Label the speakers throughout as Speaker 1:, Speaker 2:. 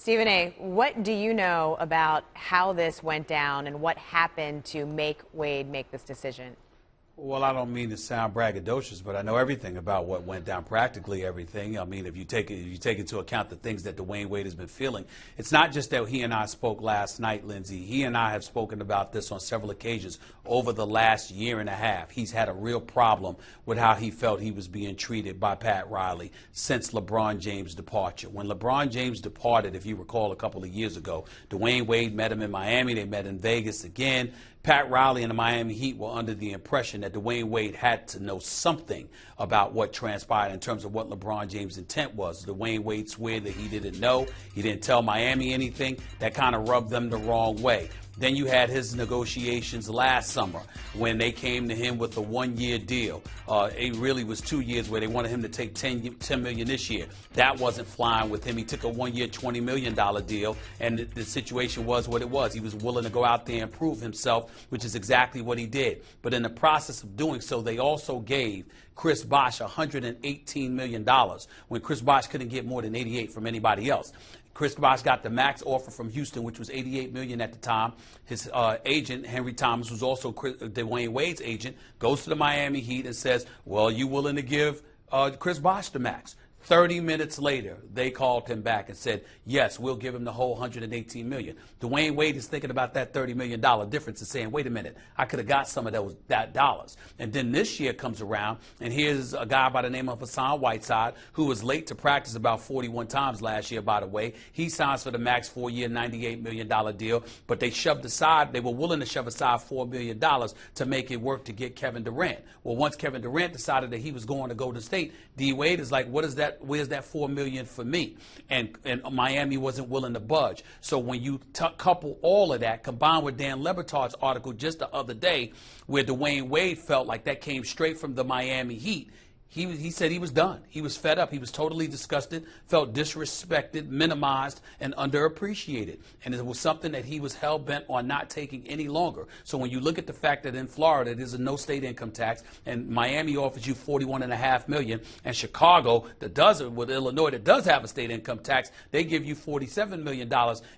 Speaker 1: Stephen A., what do you know about how this went down and what happened to make Wade make this decision?
Speaker 2: Well, I don't mean to sound braggadocious, but I know everything about what went down, practically everything. I mean, if you take into account the things that Dwyane Wade has been feeling, it's not just that he and I spoke last night, Lindsay. He and I have spoken about this on several occasions over the last year and a half. He's had a real problem with how he felt he was being treated by Pat Riley since LeBron James' departure. When LeBron James departed, if you recall, a couple of years ago, Dwyane Wade met him in Miami. They met in Vegas again. Pat Riley and the Miami Heat were under the impression that Dwyane Wade had to know something about what transpired in terms of what LeBron James' intent was. Dwyane Wade swear that he didn't know. He didn't tell Miami anything. That kind of rubbed them the wrong way. Then you had his negotiations last summer when they came to him with a one-year deal. It really was 2 years where they wanted him to take $10 million this year. That wasn't flying with him. He took a one-year, $20 million deal, and the situation was what it was. He was willing to go out there and prove himself, which is exactly what he did. But in the process of doing so, they also gave Chris Bosh $118 million when Chris Bosh couldn't get more than 88 from anybody else. Chris Bosh got the max offer from Houston, which was $88 million at the time. His agent, Henry Thomas, was also Dwyane Wade's agent, goes to the Miami Heat and says, well, you willing to give Chris Bosh the max? 30 minutes later, they called him back and said, yes, we'll give him the whole $118 million. Dwyane Wade is thinking about that $30 million difference and saying, wait a minute, I could have got some of those dollars. And then this year comes around, and here's a guy by the name of Hassan Whiteside, who was late to practice about 41 times last year, by the way. He signs for the max 4-year, $98 million deal, but they were willing to shove aside $4 million to make it work to get Kevin Durant. Well, once Kevin Durant decided that he was going to Golden State, D. Wade is like, what is that? Where's that $4 million for me? And Miami wasn't willing to budge. So when you couple all of that, combined with Dan Le Batard's article just the other day, where Dwyane Wade felt like that came straight from the Miami Heat, he said he was done. He was fed up. He was totally disgusted, felt disrespected, minimized, and underappreciated. And it was something that he was hell-bent on not taking any longer. So when you look at the fact that in Florida there's a no state income tax, and Miami offers you $41.5 million, and Chicago, that does it with Illinois, that does have a state income tax, they give you $47 million.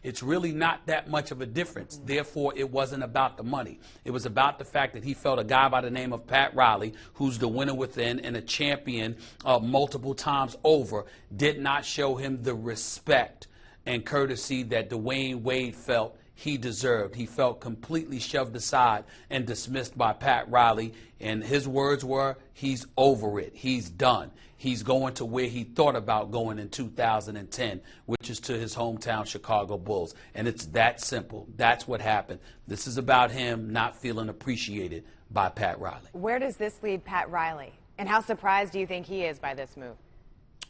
Speaker 2: It's really not that much of a difference. Therefore, it wasn't about the money. It was about the fact that he felt a guy by the name of Pat Riley, who's the winner within and a champion multiple times over, did not show him the respect and courtesy that Dwyane Wade felt he deserved. He felt completely shoved aside and dismissed by Pat Riley, and his words were, he's over it. He's done. He's going to where he thought about going in 2010, which is to his hometown Chicago Bulls. And it's that simple. That's what happened. This is about him not feeling appreciated by Pat Riley.
Speaker 1: Where does this leave Pat Riley? And how surprised do you think he is by this move?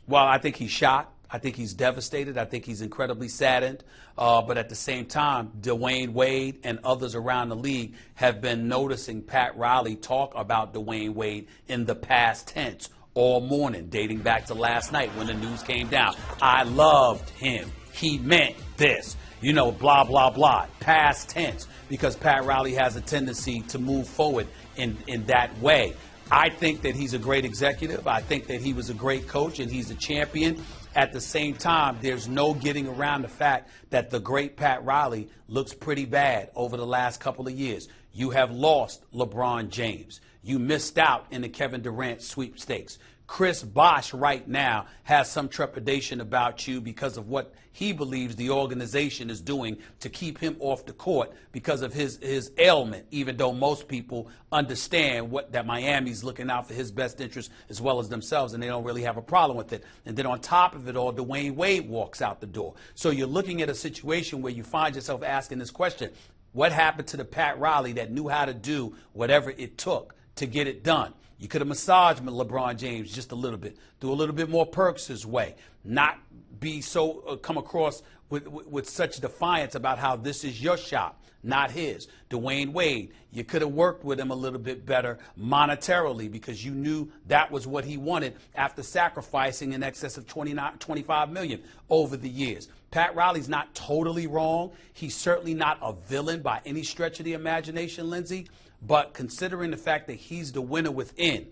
Speaker 2: Well, I think he's shocked. I think he's devastated. I think he's incredibly saddened. But at the same time, Dwyane Wade and others around the league have been noticing Pat Riley talk about Dwyane Wade in the past tense all morning, dating back to last night when the news came down. I loved him. He meant this. You know, blah, blah, blah. Past tense. Because Pat Riley has a tendency to move forward in that way. I think that he's a great executive. I think that he was a great coach and he's a champion. At the same time, there's no getting around the fact that the great Pat Riley looks pretty bad over the last couple of years. You have lost LeBron James. You missed out in the Kevin Durant sweepstakes. Chris Bosh right now has some trepidation about you because of what he believes the organization is doing to keep him off the court because of his ailment, even though most people understand that Miami's looking out for his best interest as well as themselves, and they don't really have a problem with it. And then on top of it all, Dwyane Wade walks out the door. So you're looking at a situation where you find yourself asking this question, what happened to the Pat Riley that knew how to do whatever it took to get it done? You could have massaged LeBron James just a little bit, do a little bit more perks his way, not be so come across with such defiance about how this is your shop, not his. Dwyane Wade, you could have worked with him a little bit better monetarily because you knew that was what he wanted after sacrificing in excess of $25 million over the years. Pat Riley's not totally wrong. He's certainly not a villain by any stretch of the imagination, Lindsay. But considering the fact that he's the winner within,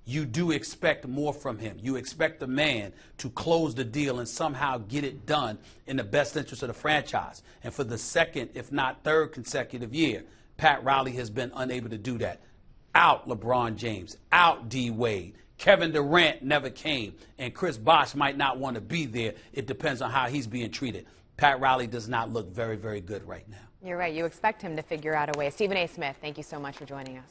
Speaker 2: you do expect more from him. You expect the man to close the deal and somehow get it done in the best interest of the franchise. And for the second, if not third consecutive year, Pat Riley has been unable to do that. Out LeBron James, out D Wade. Kevin Durant never came, and Chris Bosh might not want to be there. It depends on how he's being treated. Pat Riley does not look very, very good right now.
Speaker 1: You're right. You expect him to figure out a way. Stephen A. Smith, thank you so much for joining us.